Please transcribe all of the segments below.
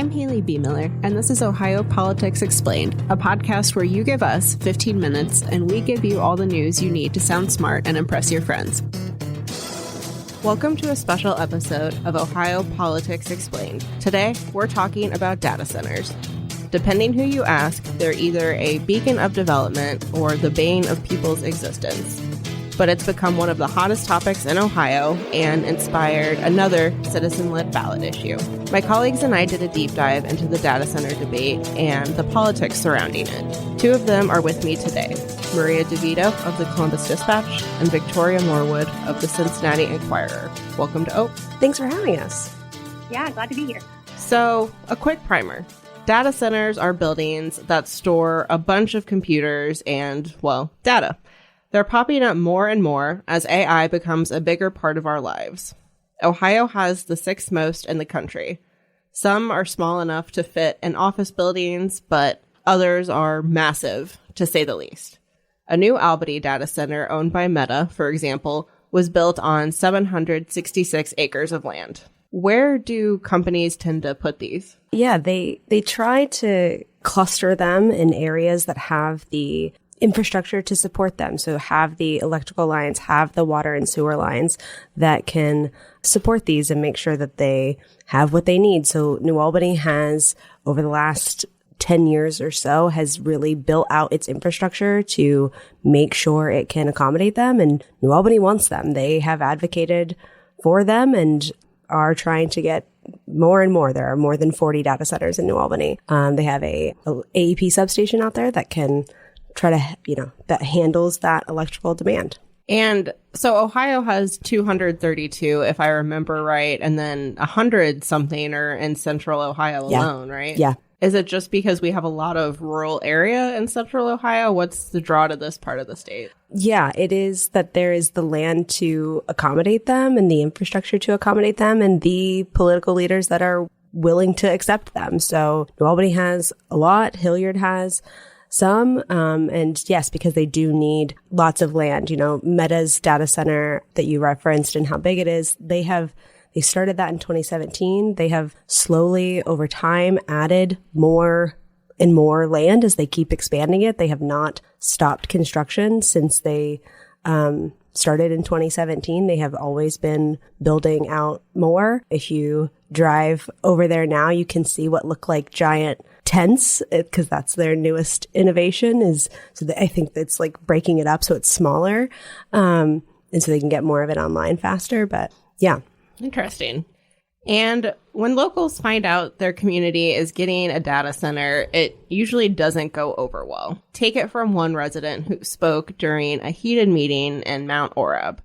I'm Haley B. Miller, and this is Ohio Politics Explained, a podcast where you give us 15 minutes and we give you all the news you need to sound smart and impress your friends. Welcome to a special episode of Ohio Politics Explained. Today, we're talking about data centers. Depending who you ask, they're either a beacon of development or the bane of people's existence. But it's become one of the hottest topics in Ohio and inspired another citizen-led ballot issue. My colleagues and I did a deep dive into the data center debate and the politics surrounding it. Two of them are with me today, Maria DeVito of the Columbus Dispatch and Victoria Morwood of the Cincinnati Enquirer. Welcome to Oak. Thanks for having us. Yeah, glad to be here. So, a quick primer. Data centers are buildings that store a bunch of computers and, well, data. They're popping up more and more as AI becomes a bigger part of our lives. Ohio has the sixth most in the country. Some are small enough to fit in office buildings, but others are massive, to say the least. A new Albany data center owned by Meta, for example, was built on 766 acres of land. Where do companies tend to put these? Yeah, they try to cluster them in areas that have the infrastructure to support them. So have the electrical lines, have the water and sewer lines that can support these and make sure that they have what they need. So New Albany has, over the last 10 years or so, has really built out its infrastructure to make sure it can accommodate them. And New Albany wants them. They have advocated for them and are trying to get more and more. There are more than 40 data centers in New Albany. They have a AEP substation out there that can try to, that handles that electrical demand. And so Ohio has 232, if I remember right, and then 100 something are in central Ohio alone, right? Yeah. Is it just because we have a lot of rural area in central Ohio? What's the draw to this part of the state? Yeah, it is that there is the land to accommodate them and the infrastructure to accommodate them and the political leaders that are willing to accept them. So New Albany has a lot. Hilliard has some, and yes, because they do need lots of land. Meta's data center that you referenced and how big it is, they started that in 2017. They have slowly over time added more and more land as they keep expanding it. They have not stopped construction since they started in 2017. They have always been building out more. If you drive over there now, you can see what look like giant tents, because that's their newest innovation. I think it's like breaking it up so it's smaller, and so they can get more of it online faster. But yeah. Interesting. And when locals find out their community is getting a data center, it usually doesn't go over well. Take it from one resident who spoke during a heated meeting in Mount Orab.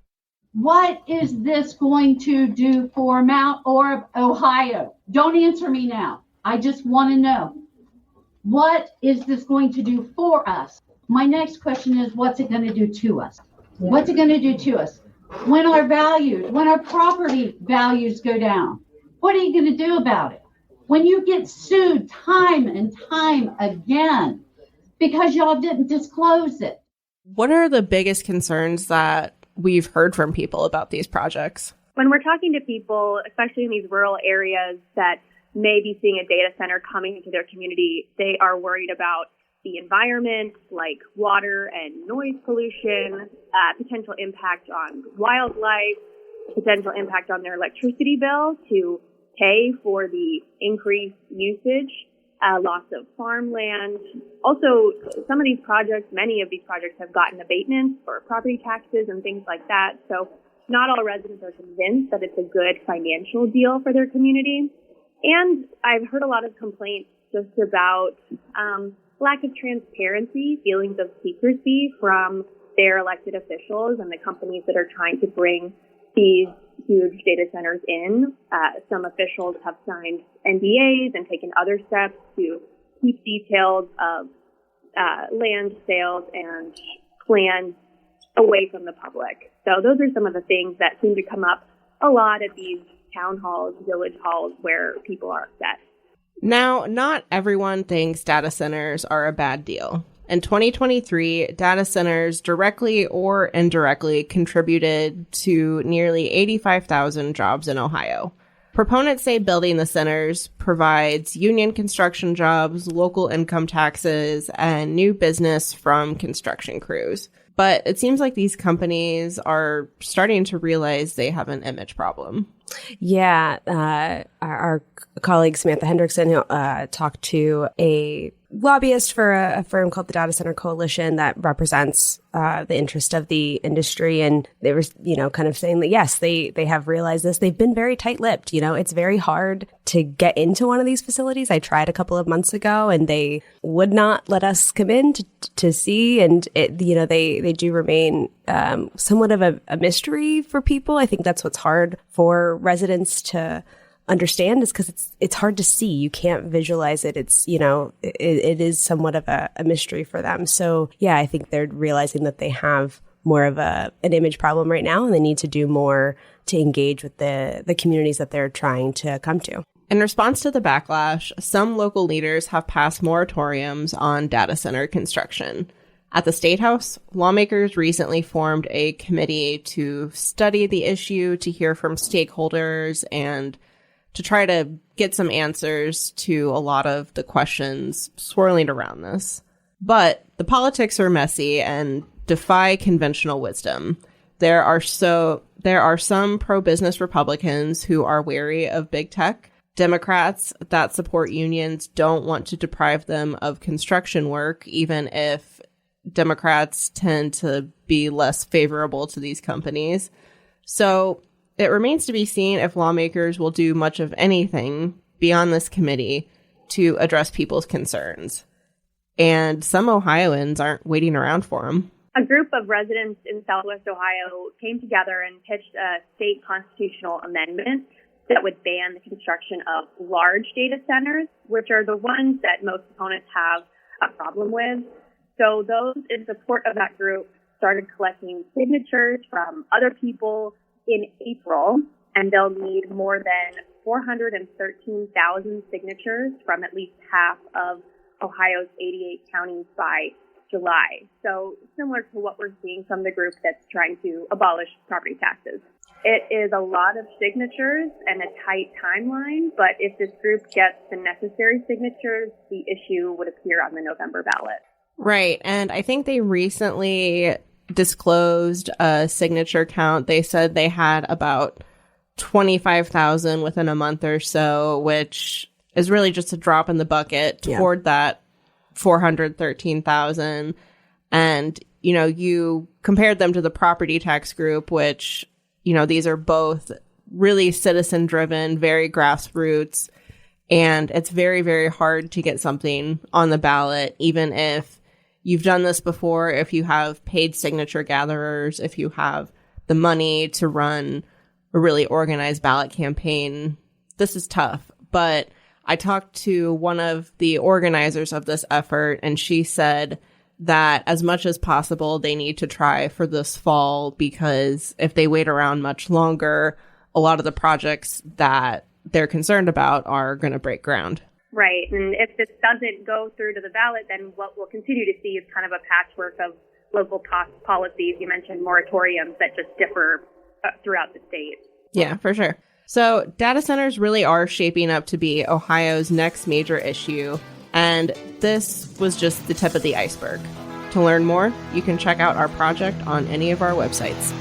What is this going to do for Mount Orab, Ohio? Don't answer me now. I just want to know. What is this going to do for us? My next question is, what's it going to do to us? What's it going to do to us? When our property values go down, what are you going to do about it? When you get sued time and time again because y'all didn't disclose it. What are the biggest concerns that we've heard from people about these projects? When we're talking to people, especially in these rural areas that may be seeing a data center coming into their community, they are worried about the environment, like water and noise pollution, potential impact on wildlife, potential impact on their electricity bill to pay for the increased usage, loss of farmland. Also, many of these projects have gotten abatements for property taxes and things like that. So not all residents are convinced that it's a good financial deal for their community. And I've heard a lot of complaints just about lack of transparency, feelings of secrecy from their elected officials and the companies that are trying to bring these huge data centers in. Some officials have signed NDAs and taken other steps to keep details of land sales and plans away from the public. So those are some of the things that seem to come up a lot at these town halls, village halls, where people are upset. Now, not everyone thinks data centers are a bad deal. In 2023, data centers directly or indirectly contributed to nearly 85,000 jobs in Ohio. Proponents say building the centers provides union construction jobs, local income taxes, and new business from construction crews. But it seems like these companies are starting to realize they have an image problem. Yeah, our colleague Samantha Hendrickson talked to a lobbyist for a firm called the Data Center Coalition that represents the interest of the industry. And they were, kind of saying that, yes, they have realized this. They've been very tight-lipped. It's very hard to get into one of these facilities. I tried a couple of months ago and they would not let us come in to see. And, they do remain somewhat of a mystery for people. I think that's what's hard for residents to understand, is because it's hard to see. You can't visualize it. It's, it is somewhat of a mystery for them. So yeah, I think they're realizing that they have more of an image problem right now, and they need to do more to engage with the communities that they're trying to come to. In response to the backlash, some local leaders have passed moratoriums on data center construction. At the State House, lawmakers recently formed a committee to study the issue, to hear from stakeholders, and to try to get some answers to a lot of the questions swirling around this. But the politics are messy and defy conventional wisdom. There are some pro-business Republicans who are wary of big tech. Democrats that support unions don't want to deprive them of construction work, even if Democrats tend to be less favorable to these companies. So it remains to be seen if lawmakers will do much of anything beyond this committee to address people's concerns. And some Ohioans aren't waiting around for them. A group of residents in Southwest Ohio came together and pitched a state constitutional amendment that would ban the construction of large data centers, which are the ones that most opponents have a problem with. So those in support of that group started collecting signatures from other people in April, and they'll need more than 413,000 signatures from at least half of Ohio's 88 counties by July. So similar to what we're seeing from the group that's trying to abolish property taxes. It is a lot of signatures and a tight timeline, but if this group gets the necessary signatures, the issue would appear on the November ballot. Right. And I think they recently disclosed a signature count. They said they had about 25,000 within a month or so, which is really just a drop in the bucket toward that 413,000. And, you compared them to the property tax group, which, these are both really citizen driven, very grassroots. And it's very, very hard to get something on the ballot, even if you've done this before, if you have paid signature gatherers, if you have the money to run a really organized ballot campaign. This is tough. But I talked to one of the organizers of this effort, and she said that as much as possible, they need to try for this fall, because if they wait around much longer, a lot of the projects that they're concerned about are going to break ground. Right. And if this doesn't go through to the ballot, then what we'll continue to see is kind of a patchwork of local policies. You mentioned moratoriums that just differ throughout the state. Yeah, for sure. So data centers really are shaping up to be Ohio's next major issue. And this was just the tip of the iceberg. To learn more, you can check out our project on any of our websites.